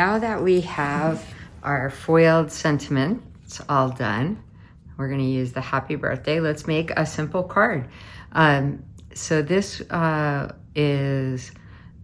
now that we have our foiled sentiments all done, we're going to use the happy birthday. Let's make a simple card. So this is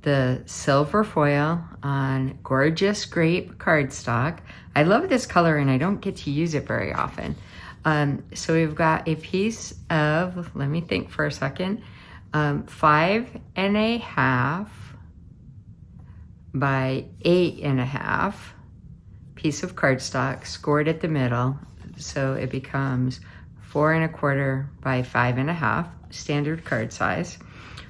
the silver foil on gorgeous grape cardstock. I love this color and I don't get to use it very often. So we've got a piece of, let me think for a second, 5.5 by 8.5 piece of cardstock scored at the middle. So it becomes 4.25 by 5.5, standard card size.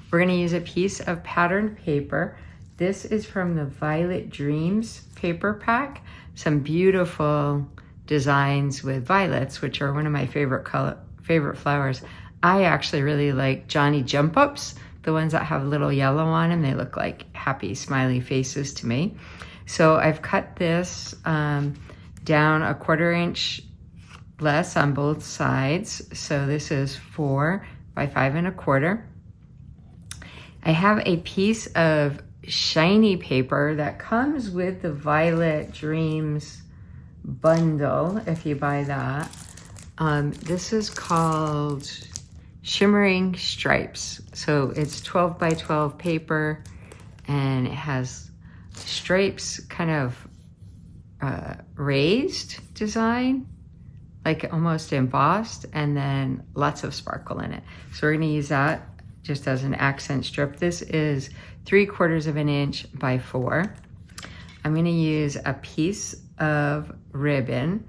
We're gonna use a piece of patterned paper. This is from the Violet Dreams paper pack. Some beautiful designs with violets, which are one of my favorite flowers. I actually really like Johnny Jump Ups, the ones that have little yellow on them. They look like happy smiley faces to me. So I've cut this down 1/4 inch less on both sides. So this is 4 by 5.25. I have a piece of shiny paper that comes with the Violet Dreams bundle, if you buy that. This is called Shimmering Stripes. So it's 12 by 12 paper and it has stripes, kind of raised design, like almost embossed, and then lots of sparkle in it. So we're gonna use that just as an accent strip. This is 3/4 inch by 4. I'm gonna use a piece of ribbon.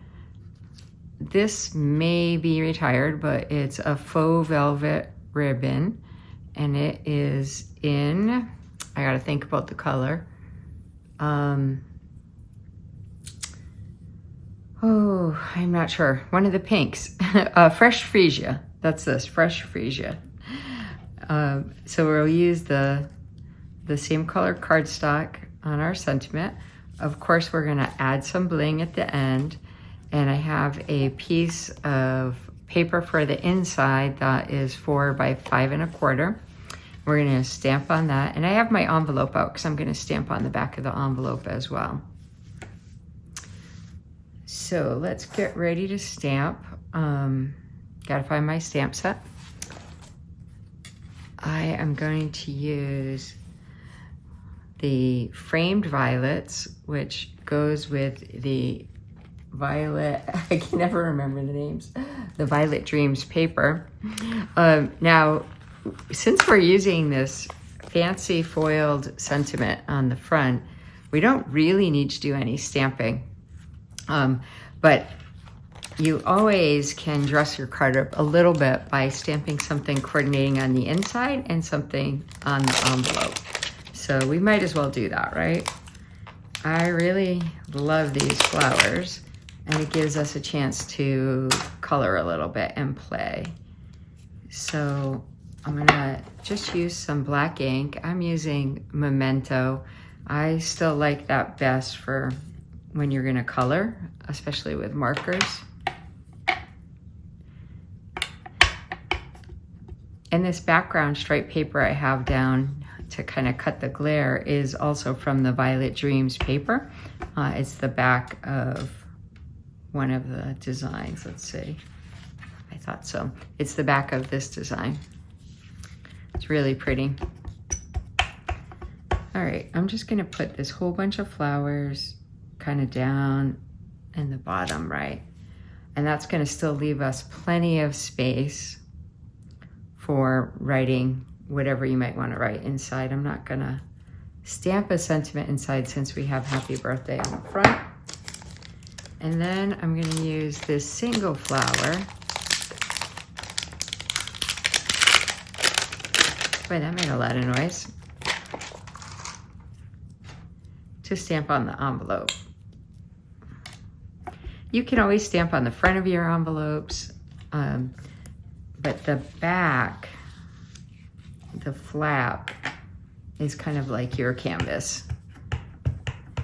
This may be retired, but it's a faux velvet ribbon, and it is in, I gotta think about the color. Oh, I'm not sure. One of the pinks. Fresh Freesia. That's this, Fresh Freesia. So we'll use the same color cardstock on our sentiment. Of course, we're gonna add some bling at the end. And I have a piece of paper for the inside that is 4 by 5.25. We're gonna stamp on that. And I have my envelope out because I'm gonna stamp on the back of the envelope as well. So let's get ready to stamp. Gotta find my stamp set. I am going to use the framed violets, which goes with the Violet, I can never remember the names, the Violet Dreams paper. Now, since we're using this fancy foiled sentiment on the front, we don't really need to do any stamping. But you always can dress your card up a little bit by stamping something coordinating on the inside and something on the envelope. So we might as well do that, right? I really love these flowers, and it gives us a chance to color a little bit and play. So I'm gonna just use some black ink. I'm using Memento. I still like that best for when you're gonna color, especially with markers. And this background stripe paper I have down to kind of cut the glare is also from the Violet Dreams paper. It's the back of one of the designs. Let's see. I thought so. It's the back of this design. It's really pretty. All right, I'm just gonna put this whole bunch of flowers kind of down in the bottom right. And that's gonna still leave us plenty of space for writing whatever you might want to write inside. I'm not gonna stamp a sentiment inside since we have happy birthday on the front. And then I'm gonna use this single flower. Boy, that made a lot of noise. To stamp on the envelope. You can always stamp on the front of your envelopes, but the back, the flap, is kind of like your canvas.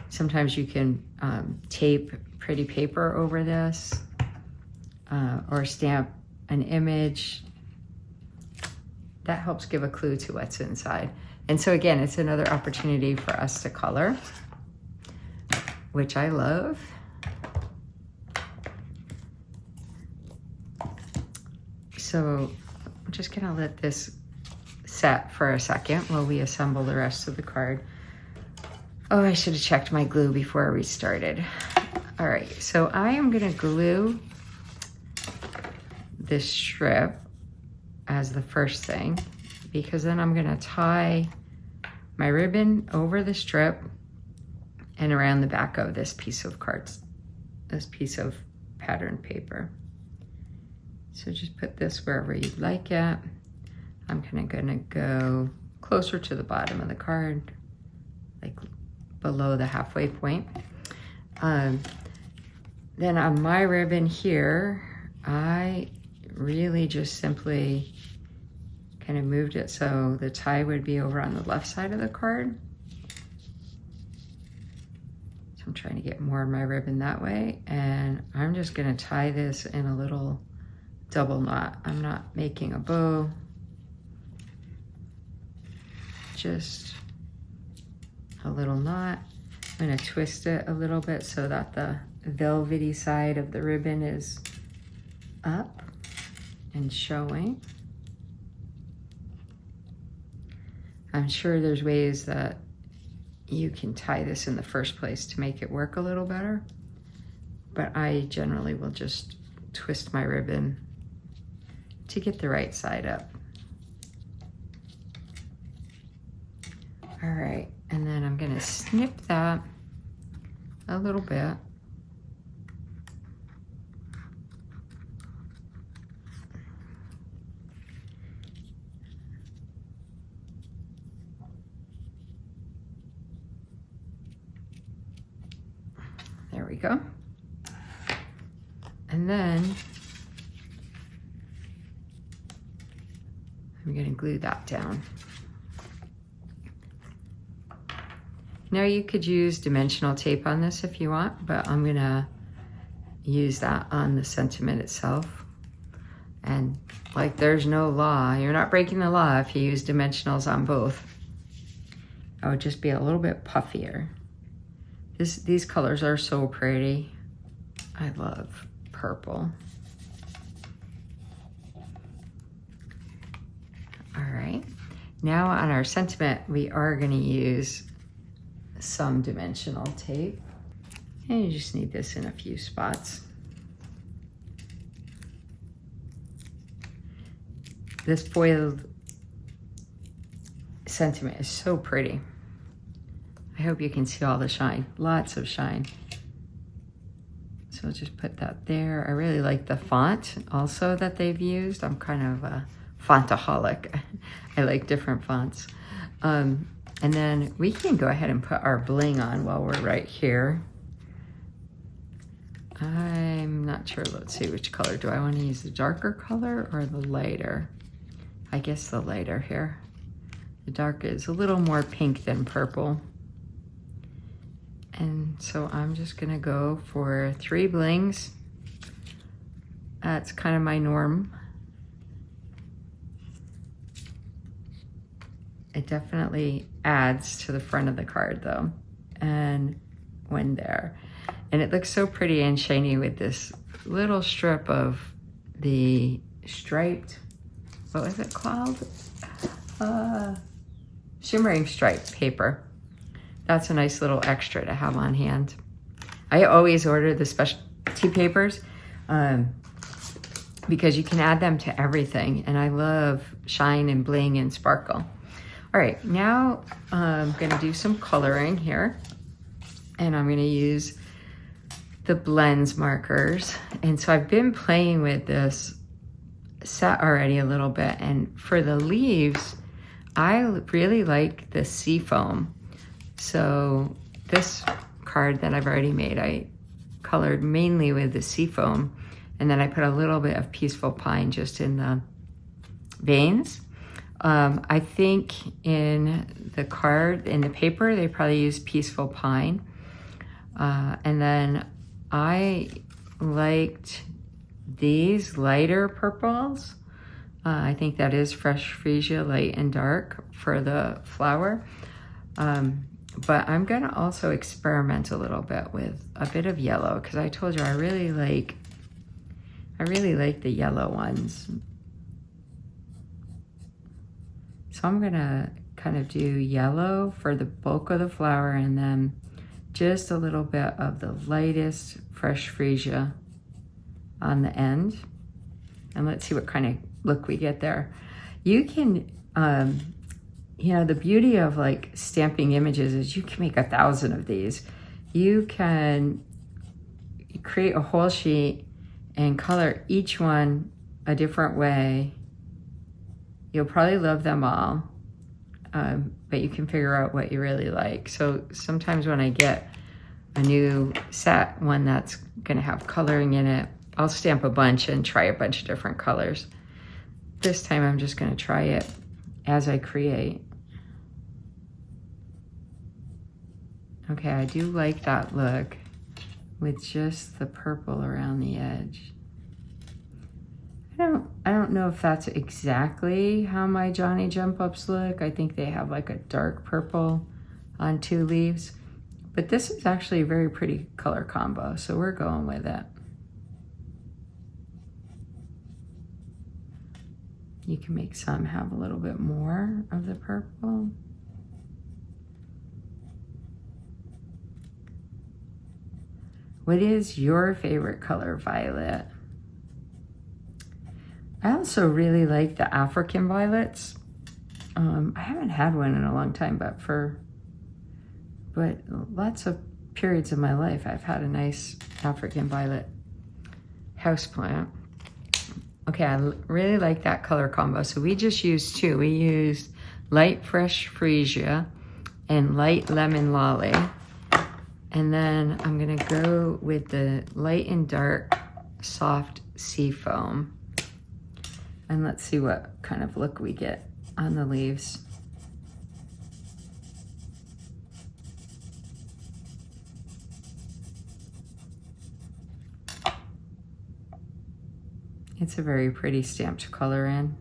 Sometimes you can tape pretty paper over this or stamp an image. That helps give a clue to what's inside. And so again, it's another opportunity for us to color. which I love. So I'm just gonna let this set for a second while we assemble the rest of the card. Oh, I should have checked my glue before we started. All right, so I am gonna glue this strip as the first thing, because then I'm gonna tie my ribbon over the strip and around the back of this piece of this piece of pattern paper. So just put this wherever you'd like it. I'm gonna go closer to the bottom of the card, like below the halfway point. Then on my ribbon here, I really just simply kind of moved it so the tie would be over on the left side of the card. So I'm trying to get more of my ribbon that way, and I'm just gonna tie this in a little double knot. I'm not making a bow, just a little knot. I'm gonna twist it a little bit so that the velvety side of the ribbon is up and showing. I'm sure there's ways that you can tie this in the first place to make it work a little better, but I generally will just twist my ribbon to get the right side up. All right, and then I'm gonna snip that a little bit. There we go. And then I'm gonna glue that down. Now you could use dimensional tape on this if you want, but I'm gonna use that on the sentiment itself. And like, there's no law. You're not breaking the law if you use dimensionals on both. I would just be a little bit puffier. These colors are so pretty. I love purple. All right, now on our sentiment, we are gonna use some dimensional tape. And you just need this in a few spots. This foiled sentiment is so pretty. I hope you can see all the shine, lots of shine. So I'll just put that there. I really like the font also that they've used. I'm kind of a fontaholic. I like different fonts. And then we can go ahead and put our bling on while we're right here. I'm not sure, let's see which color. Do I want to use the darker color or the lighter? I guess the lighter here. The dark is a little more pink than purple. And so I'm just gonna go for 3 blings. That's kind of my norm. It definitely adds to the front of the card though. And when there. And it looks so pretty and shiny with this little strip of the striped, what was it called? Shimmering stripe paper. That's a nice little extra to have on hand. I always order the specialty papers because you can add them to everything. And I love shine and bling and sparkle. All right, now I'm gonna do some coloring here. And I'm gonna use the blends markers. And so I've been playing with this set already a little bit. And for the leaves, I really like the seafoam. So this card that I've already made, I colored mainly with the seafoam. And then I put a little bit of Peaceful Pine just in the veins. I think in the card, in the paper, they probably use Peaceful Pine. And then I liked these lighter purples. I think that is Fresh Freesia, light and dark for the flower. But I'm gonna also experiment a little bit with a bit of yellow, because I told you I really like the yellow ones. So I'm gonna kind of do yellow for the bulk of the flower, and then just a little bit of the lightest fresh freesia on the end. And let's see what kind of look we get there. You can, you know, the beauty of like stamping images is you can make 1,000 of these. You can create a whole sheet and color each one a different way. You'll probably love them all, but you can figure out what you really like. So sometimes when I get a new set, one that's gonna have coloring in it, I'll stamp a bunch and try a bunch of different colors. This time I'm just gonna try it as I create. Okay, I do like that look with just the purple around the edge. I don't know if that's exactly how my Johnny Jump Ups look. I think they have like a dark purple on 2 leaves, but this is actually a very pretty color combo, so we're going with it. You can make some have a little bit more of the purple. What is your favorite color, Violet? I also really like the African violets. I haven't had one in a long time, but lots of periods of my life, I've had a nice African violet houseplant. Okay, I really like that color combo. So we just used 2. We used light fresh freesia and light lemon lolly. And then I'm gonna go with the light and dark soft sea foam. And let's see what kind of look we get on the leaves. It's a very pretty stamp to color in.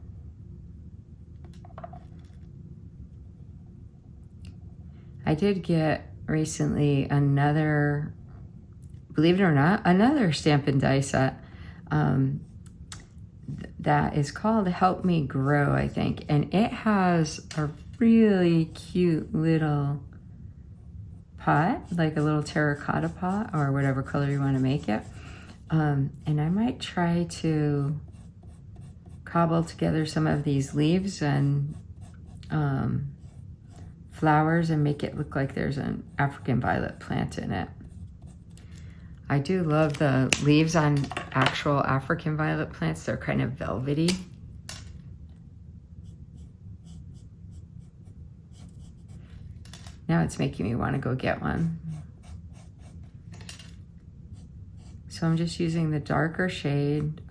I did get recently another, believe it or not, another Stampin' Die set that is called Help Me Grow, I think. And it has a really cute little pot, like a little terracotta pot or whatever color you want to make it. And I might try to cobble together some of these leaves and flowers and make it look like there's an African violet plant in it. I do love the leaves on actual African violet plants. They're kind of velvety. Now it's making me want to go get one. So I'm just using the darker shade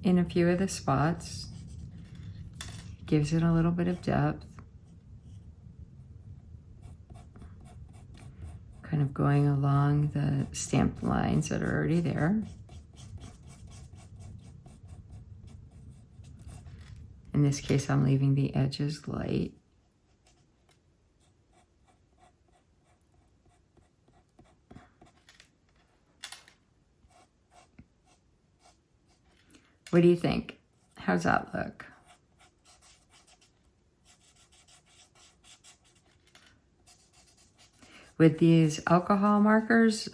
in a few of the spots. Gives it a little bit of depth. Kind of going along the stamped lines that are already there. In this case, I'm leaving the edges light. What do you think? How's that look? With these alcohol markers,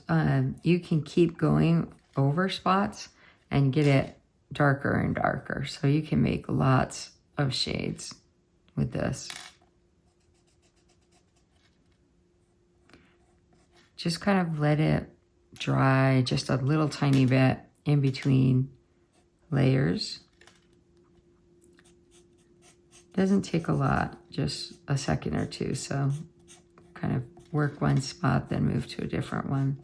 you can keep going over spots and get it darker and darker. So you can make lots of shades with this. Just kind of let it dry just a little tiny bit in between layers. Doesn't take a lot, just a second or two. So kind of work one spot, then move to a different one.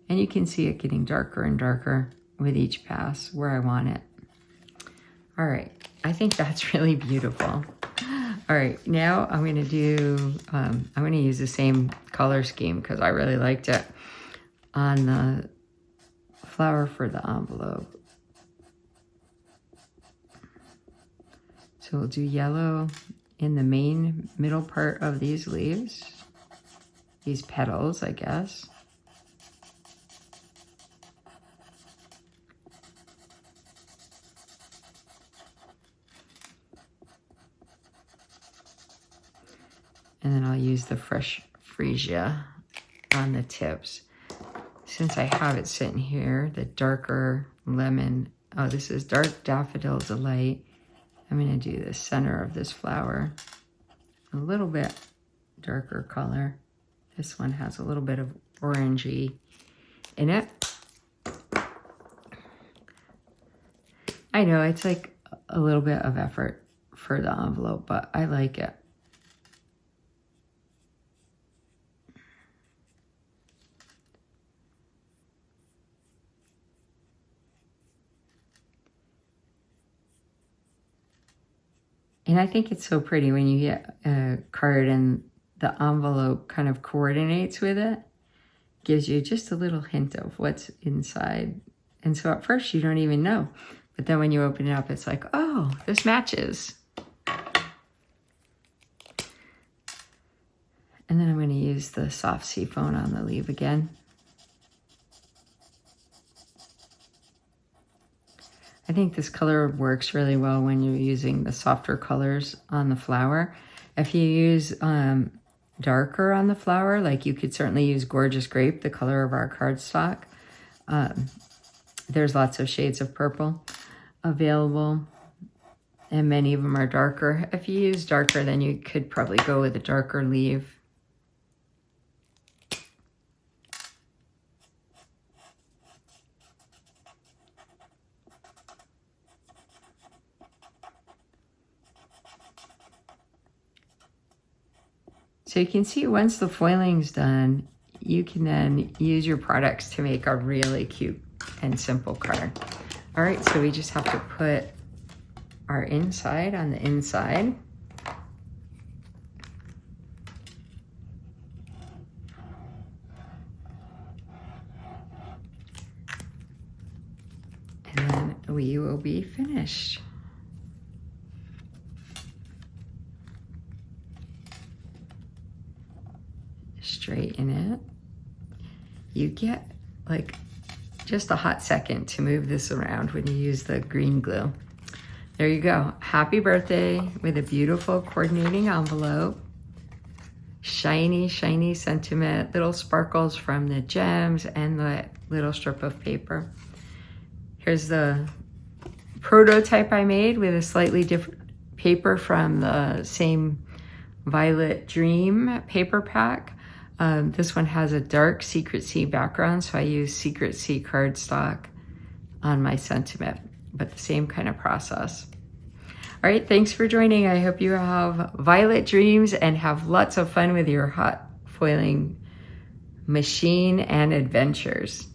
And you can see it getting darker and darker with each pass where I want it. All right, I think that's really beautiful. All right, now I'm gonna do, I'm gonna use the same color scheme because I really liked it on the flower for the envelope. So we'll do yellow in the main middle part of these leaves, these petals, I guess. And then I'll use the fresh freesia on the tips. Since I have it sitting here, the darker lemon, oh, this is Dark Daffodil Delight. I'm gonna do the center of this flower, a little bit darker color. This one has a little bit of orangey in it. I know it's like a little bit of effort for the envelope, but I like it. And I think it's so pretty when you get a card and the envelope kind of coordinates with it. Gives you just a little hint of what's inside. And so at first you don't even know. But then when you open it up, it's like, oh, this matches. And then I'm going to use the soft seafoam on the leaf again. I think this color works really well when you're using the softer colors on the flower. If you use darker on the flower, like you could certainly use Gorgeous Grape, the color of our cardstock. There's lots of shades of purple available, and many of them are darker. If you use darker, then you could probably go with a darker leaf. So you can see once the foiling's done, you can then use your products to make a really cute and simple card. All right, so we just have to put our inside on the inside. And then we will be finished. Straighten it. You get like just a hot second to move this around when you use the green glue. There you go. Happy birthday with a beautiful coordinating envelope. Shiny, shiny sentiment, little sparkles from the gems and the little strip of paper. Here's the prototype I made with a slightly different paper from the same Violet Dream paper pack. This one has a dark Secret Sea background, so I use Secret Sea cardstock on my sentiment, but the same kind of process. All right, thanks for joining. I hope you have violet dreams and have lots of fun with your hot foiling machine and adventures.